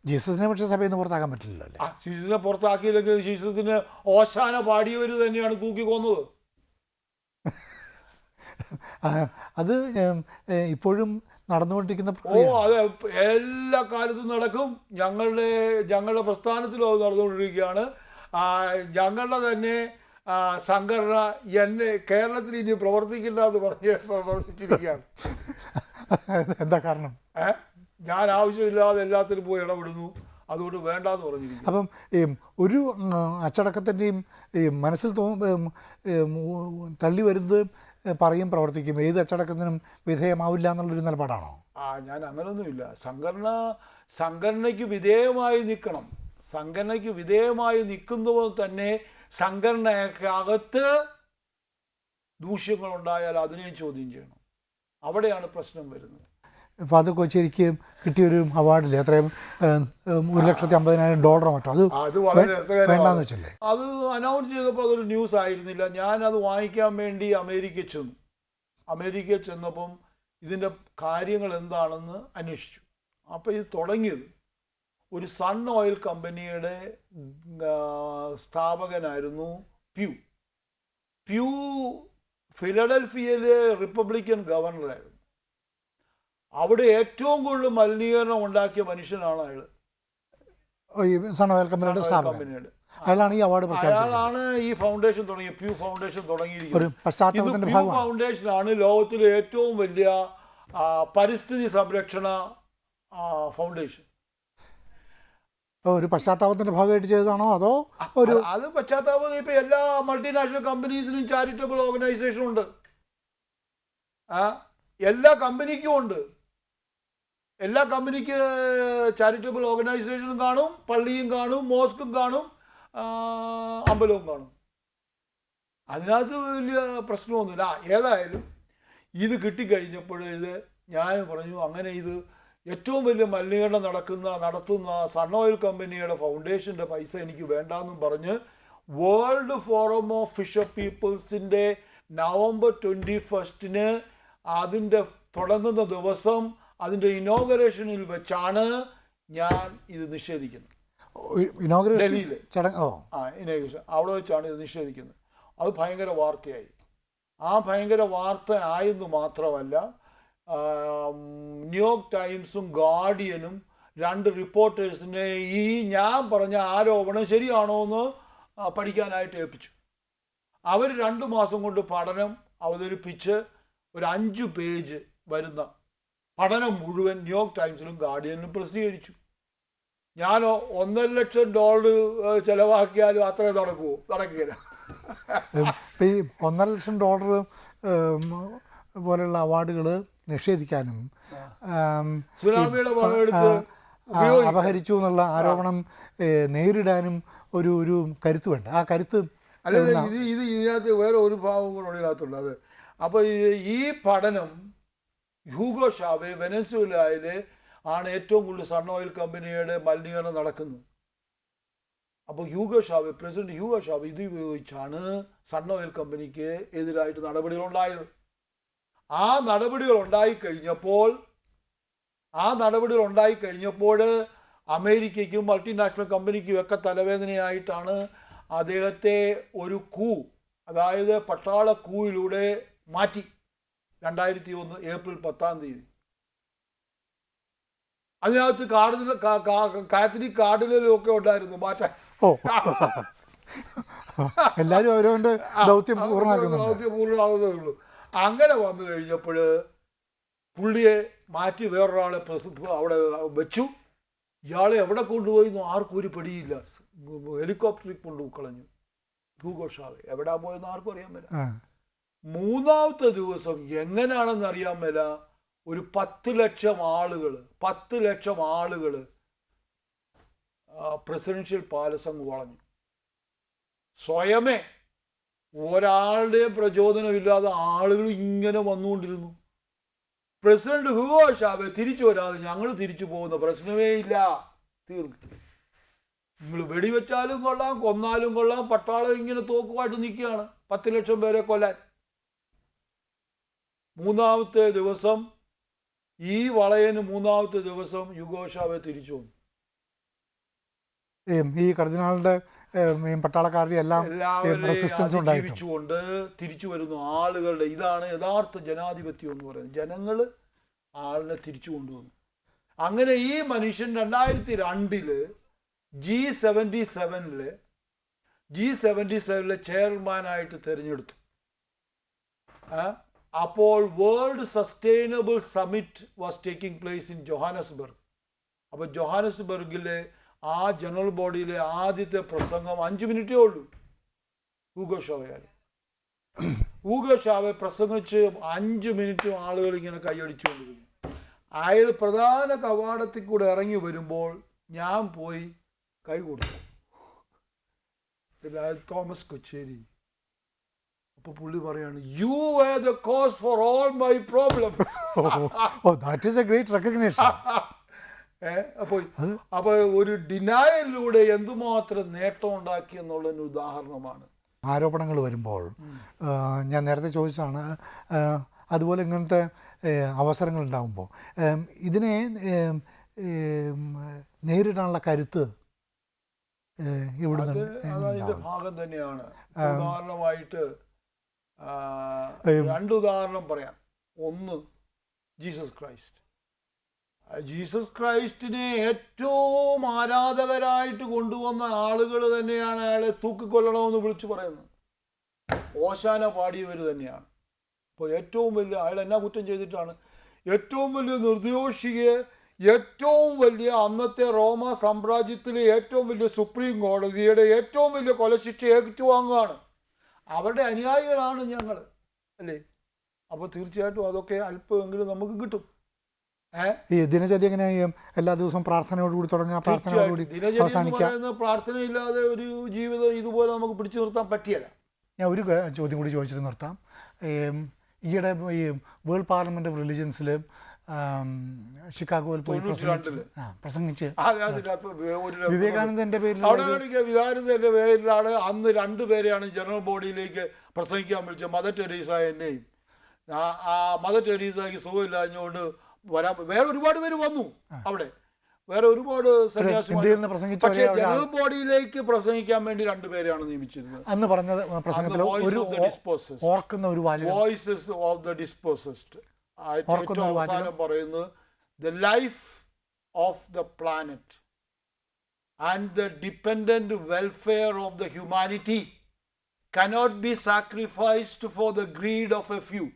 ജീസസിനെ പക്ഷേ സഭയിൽ നിന്ന് പുറത്താക്കാൻ പറ്റില്ലല്ലോ അല്ലേ? ജീസസിനെ പുറത്താക്കിയില്ലെങ്കിൽ ജീസസിന് ഓശാന പാടിയവർ തന്നെയാണ് തൂക്കിക്കൊന്നത്. അത് ഇപ്പോഴും നടന്നുകൊണ്ടിരിക്കുന്ന അത് എല്ലാ കാലത്തും നടക്കും. ഞങ്ങളുടെ പ്രസ്ഥാനത്തിലും അത് നടന്നുകൊണ്ടിരിക്കുകയാണ്. ഞങ്ങളുടെ തന്നെ സംഘടന എന്നെ കേരളത്തിൽ ഇനി പ്രവർത്തിക്കില്ല എന്ന് പ്രവർത്തിച്ചിരിക്കുകയാണ്. എന്താ കാരണം? ഞാൻ ആവശ്യമില്ലാതെ എല്ലാത്തിനും പോയി ഇടപെടുന്നു, അതുകൊണ്ട് വേണ്ടാന്ന് പറഞ്ഞിരിക്കും. അപ്പം ഒരു അച്ചടക്കത്തിൻ്റെയും മനസ്സിൽ തള്ളി വരുന്നത് പറയും പ്രവർത്തിക്കും, ഏത് അച്ചടക്കത്തിനും വിധേയമാവില്ല എന്നുള്ളൊരു നിലപാടാണോ? ഞാൻ അങ്ങനെയൊന്നുമില്ല. സംഘടനയ്ക്ക് വിധേയമായി നിൽക്കണം. സംഘടനയ്ക്ക് വിധേയമായി നിൽക്കുമ്പോൾ തന്നെ സംഘടനയ്ക്കകത്ത് ദൂഷ്യങ്ങളുണ്ടായാൽ അതിനെയും ചോദ്യം ചെയ്യണം. അവിടെയാണ് പ്രശ്നം വരുന്നത്. ഫാദർ കൊച്ചേരിക്ക് കിട്ടിയൊരു അവാർഡില്ലേ, അത്രയും $150,000 മറ്റോ, അത് വളരെ രസകരമാണെന്ന് വെച്ചല്ലേ? അത് അനൗൺസ് ചെയ്തപ്പോൾ അതൊരു ന്യൂസ് ആയിരുന്നില്ല. ഞാനത് വാങ്ങിക്കാൻ വേണ്ടി അമേരിക്കയിൽ ചെന്നപ്പം ഇതിൻ്റെ കാര്യങ്ങൾ എന്താണെന്ന് അന്വേഷിച്ചു. അപ്പോൾ ഇത് തുടങ്ങിയത് ഒരു സൺ ഓയിൽ കമ്പനിയുടെ സ്ഥാപകനായിരുന്നു പ്യൂ ഫിലഡൽഫിയയിലെ റിപ്പബ്ലിക്കൻ ഗവർണറായിരുന്നു. അവിടെ ഏറ്റവും കൂടുതൽ മലിനീകരണം ഉണ്ടാക്കിയ മനുഷ്യനാണ് അയാൾ. സൺ ഓയിൽ കമ്പനിയുടെ അയാളാണ് ഈ അവാർഡ് അയാളാണ് ഈ ഫൗണ്ടേഷൻ തുടങ്ങിയ പ്യൂ ഫൗണ്ടേഷൻ തുടങ്ങിയിരിക്കുന്നത്. പ്യൂ ഫൗണ്ടേഷനാണ് ലോകത്തിലെ ഏറ്റവും വലിയ പരിസ്ഥിതി സംരക്ഷണ ഫൗണ്ടേഷൻ. ഒരു പശ്ചാത്താപത്തിന്റെ ഭാഗമായിട്ട് ചെയ്തതാണോ അതോ അത് പശ്ചാത്താപം? ഇപ്പൊ എല്ലാ മൾട്ടിനാഷണൽ കമ്പനീസിനും ചാരിറ്റബിൾ ഓർഗനൈസേഷൻ ഉണ്ട്. എല്ലാ കമ്പനിക്കും ഉണ്ട്. എല്ലാ കമ്പനിക്ക് ചാരിറ്റബിൾ ഓർഗനൈസേഷനും കാണും, പള്ളിയും കാണും, മോസ്കും കാണും, അമ്പലവും കാണും. അതിനകത്ത് വലിയ പ്രശ്നമൊന്നുമില്ല. ഏതായാലും ഇത് കിട്ടിക്കഴിഞ്ഞപ്പോൾ ഞാൻ പറഞ്ഞു, അങ്ങനെ ഇത് ഏറ്റവും വലിയ മലിനീകരണം നടത്തുന്ന സൺ ഓയിൽ കമ്പനിയുടെ ഫൗണ്ടേഷൻ്റെ പൈസ എനിക്ക് വേണ്ടാന്നും പറഞ്ഞ് വേൾഡ് ഫോറം ഓഫ് ഫിഷർ പീപ്പിൾസിൻ്റെ November 21 അതിൻ്റെ തുടങ്ങുന്ന ദിവസം അതിൻ്റെ ഇനോഗ്രേഷനിൽ വെച്ചാണ് ഞാൻ ഇത് നിഷേധിക്കുന്നത്. ഡൽഹിയിൽ ഇനോഗ്രേഷൻ അവിടെ വെച്ചാണ് ഇത് നിഷേധിക്കുന്നത്. അത് ഭയങ്കര വാർത്തയായി. ഭയങ്കര വാർത്ത ആയെന്ന് മാത്രമല്ല, ന്യൂയോർക്ക് ടൈംസും ഗാർഡിയനും 2 റിപ്പോർട്ടേഴ്സിനെ ഈ ഞാൻ പറഞ്ഞ ആരോപണം ശരിയാണോ എന്ന് പഠിക്കാനായിട്ട് ഏൽപ്പിച്ചു. അവർ 2 മാസം കൊണ്ട് പഠനം അവതരിപ്പിച്ച് ഒരു 5 പേജ് വരുന്ന പഠനം മുഴുവൻ ന്യൂയോർക്ക് ടൈംസിലും ഗാർഡിയനിലും പ്രസിദ്ധീകരിച്ചു. ഞാനോ $1,50,000 ചിലവാക്കിയാലും അത്രേ നടക്കുമോ? നടക്കുകയില്ല. ഈ $1,50,000 പോലെയുള്ള അവാർഡുകൾ നിഷേധിക്കാനും സുനാമിയുടെ പണമെടുത്ത് അപഹരിച്ചു എന്നുള്ള ആരോപണം നേരിടാനും ഒരു കരുത്ത് വേണ്ട. ആ കരുത്ത് ഇതിനകത്ത് വേറെ ഒരു ഭാവം കൂടെ ഇതിനകത്തുള്ളത്. അപ്പോൾ ഈ പഠനം ഹ്യൂഗോ ഷാവെ വെനസ്വേലയിൽ ആണ് ഏറ്റവും കൂടുതൽ സൺ ഓയിൽ കമ്പനിയുടെ മലിനീകരണം നടക്കുന്നത്. അപ്പോൾ പ്രസിഡന്റ് ഹ്യൂഗോ ഷാവെ ഇത് ഉപയോഗിച്ചാണ് സൺ ഓയിൽ കമ്പനിക്ക് എതിരായിട്ട് നടപടികളുണ്ടായത്. ആ നടപടികൾ ഉണ്ടായിക്കഴിഞ്ഞപ്പോൾ അമേരിക്കയ്ക്കും മൾട്ടിനാഷണൽ കമ്പനിക്കും ഒക്കെ തലവേദനയായിട്ടാണ് അദ്ദേഹത്തെ ഒരു അതായത് പട്ടാള കൂയിലൂടെ മാറ്റി 2001 ഏപ്രിൽ 10. അതിനകത്ത് കാത്തലിക് കാർഡിനലും ഒക്കെ ഉണ്ടായിരുന്നു മാറ്റാൻ. എല്ലാവരും അവരവൻ്റെ ദൗത്യം പൂർണ്ണമാകുന്നതേ ഉള്ളൂ. അങ്ങനെ വന്നു കഴിഞ്ഞപ്പോൾ പുള്ളിയെ മാറ്റി വേറൊരാളെ അവിടെ വെച്ചു. ഇയാളെ എവിടെ കൊണ്ടുപോയി ആർക്കും ഒരു പിടിയില്ല. ഹെലികോപ്റ്ററിൽ കൊണ്ടുകളഞ്ഞു. ഹ്യൂഗോ ഷാവെ എവിടാ പോയെന്ന് ആർക്കും അറിയാൻ മേല. 3ാമത്തെ ദിവസം എങ്ങനെയാണെന്ന് അറിയാൻ മേല ഒരു 10 ലക്ഷം ആളുകൾ പ്രസിഡൻഷ്യൽ പാലസ് അങ്ങ് വളഞ്ഞു. സ്വയമേ ഒരാളുടെയും പ്രചോദനമില്ലാതെ ആളുകൾ ഇങ്ങനെ വന്നുകൊണ്ടിരുന്നു. പ്രസിഡന്റ് ഹ്യൂഗോ ഷാവെ തിരിച്ചു വരാതെ ഞങ്ങൾ തിരിച്ചു പോകുന്ന പ്രശ്നമേ ഇല്ല, തീർന്നു. നിങ്ങൾ വെടിവെച്ചാലും കൊള്ളാം, കൊന്നാലും കൊള്ളാം, പട്ടാളം ഇങ്ങനെ തോക്കുമായിട്ട് നിൽക്കുകയാണ് 10 ലക്ഷം പേരെ കൊല്ലാൻ. 3ാമത്തെ ദിവസം ഈ വളയന് 3ാമത്തെ ദിവസം ഹ്യൂഗോ ഷാവെ തിരിച്ചു വന്നു. ഈ കർദിനാളിൻ്റെ പട്ടാളക്കാരുടെ എല്ലാം റെസിസ്റ്റൻസ് ഉണ്ടായിട്ടും ജീവിച്ചുകൊണ്ട് തിരിച്ചു വരുന്ന ആളുകളുടെ ഇതാണ് യഥാർത്ഥ ജനാധിപത്യം എന്ന് പറയുന്നത്. ജനങ്ങൾ ആളിനെ തിരിച്ചു കൊണ്ടുവന്നു. അങ്ങനെ ഈ മനുഷ്യൻ 2002 G77 ചെയർമാനായിട്ട് തിരഞ്ഞെടുത്തു. അപ്പോൾ world sustainable summit was taking place in Johannesburg. അപ്പോൾ ജോഹാനസ്ബർഗിലെ ആ ജനറൽ ബോഡിയിലെ ആദ്യത്തെ പ്രസംഗം 5 മിനിറ്റേ ഉള്ളൂ. ഹൂഗോ ഷാവെ പ്രസംഗിച്ച് 5 മിനിറ്റും ആളുകൾ ഇങ്ങനെ കൈയടിച്ചുകൊണ്ടിരുന്നു. അയാൾ പ്രധാന കവാടത്തിൽ കൂടെ ഇറങ്ങി വരുമ്പോൾ ഞാൻ പോയി കൈ കൊടുത്തു, തോമസ് കൊച്ചേരി. അപ്പൊ പുള്ളി പറയാണ്, U were the cause for all my problems. that is a great recognition. അപ്പൊ ഒരു ഡിനായലിലൂടെ എന്തുമാത്രം നേട്ടം ഉണ്ടാക്കി എന്നുള്ളതിന് ഉദാഹരണമാണ്. ആരോപണങ്ങൾ വരുമ്പോൾ ഞാൻ നേരത്തെ ചോദിച്ചതാണ്, അതുപോലെ ഇങ്ങനത്തെ അവസരങ്ങൾ ഉണ്ടാകുമ്പോൾ ഇതിനെ നേരിടാനുള്ള കരുത്ത് ഇവിടുന്ന് അതിന്റെ ഭാഗം തന്നെയാണ്. ഉദാഹരണമായിട്ട് 2 ഉദാഹരണം പറയാം. ഒന്ന്, ജീസസ് ക്രൈസ്റ്റിനെ ഏറ്റവും ആരാധകരായിട്ട് കൊണ്ടുവന്ന ആളുകൾ തന്നെയാണ് അയാളെ തൂക്കിക്കൊല്ലണമെന്ന് വിളിച്ചു പറയുന്നത്. ഓശാന പാടിയവർ തന്നെയാണ്. അപ്പോൾ ഏറ്റവും വലിയ അയാൾ എന്നാ കുറ്റം ചെയ്തിട്ടാണ്? ഏറ്റവും വലിയ നിർദ്ദോഷിയെ ഏറ്റവും വലിയ അന്നത്തെ റോമ സാമ്രാജ്യത്തിലെ ഏറ്റവും വലിയ സുപ്രീം കോടതിയുടെ ഏറ്റവും വലിയ കൊലശിക്ഷ ഏറ്റുവാങ്ങുകയാണ്. അവരുടെ അനുയായികളാണ് ഞങ്ങൾ, അല്ലേ? അപ്പോൾ തീർച്ചയായിട്ടും അതൊക്കെ അല്പമെങ്കിലും നമുക്ക് കിട്ടും. ഈ ദിനചര്യ എങ്ങനെ എല്ലാ ദിവസവും പ്രാർത്ഥനയോടുകൂടി തുടങ്ങുക, പ്രാർത്ഥനയോടുകൂടി അവസാനിക്കുക? പ്രാർത്ഥനയില്ലാതെ ഒരു ജീവിതം ഇതുപോലെ നമുക്ക് പിടിച്ചു നിർത്താൻ പറ്റിയല്ല. ഞാൻ ഒരു ചോദ്യം കൂടി ചോദിച്ചിട്ട് നിർത്താം. ഈയിടെ ഈ വേൾഡ് പാർലമെന്റ് ഓഫ് റിലിജൻസിൽ ഷിക്കാഗോയിൽ പോയി പ്രസംഗിച്ച് വിവേകാനന്ദന്റെ പേരിലാണ് അന്ന് 2 പേരെയാണ് ജനറൽ ബോഡിയിലേക്ക് പ്രസംഗിക്കാൻ വിളിച്ചത്. മദർ ടെരേസ എന്നെയും. മദർ ടെരേസയ്ക്ക് സുഖമില്ലാഞ്ഞുകൊണ്ട് വരാൻ വേറെ ഒരുപാട് പേര് വന്നു. അവിടെ വേറെ ഒരുപാട് സന്യാസിമാർ. പക്ഷേ ജനറൽ ബോഡിയിലേക്ക് പ്രസംഗിക്കാൻ വേണ്ടി 2 പേരെയാണ് നിയമിച്ചിരുന്നത്. അന്ന് പറഞ്ഞത് പ്രസംഗത്തിൽ വോയിസസ് ഓഫ് ദ ഡിസ്പോസസ്ഡ് പറയുന്നത്, the life of the planet and the dependent welfare of the humanity cannot be sacrificed for the greed of a few.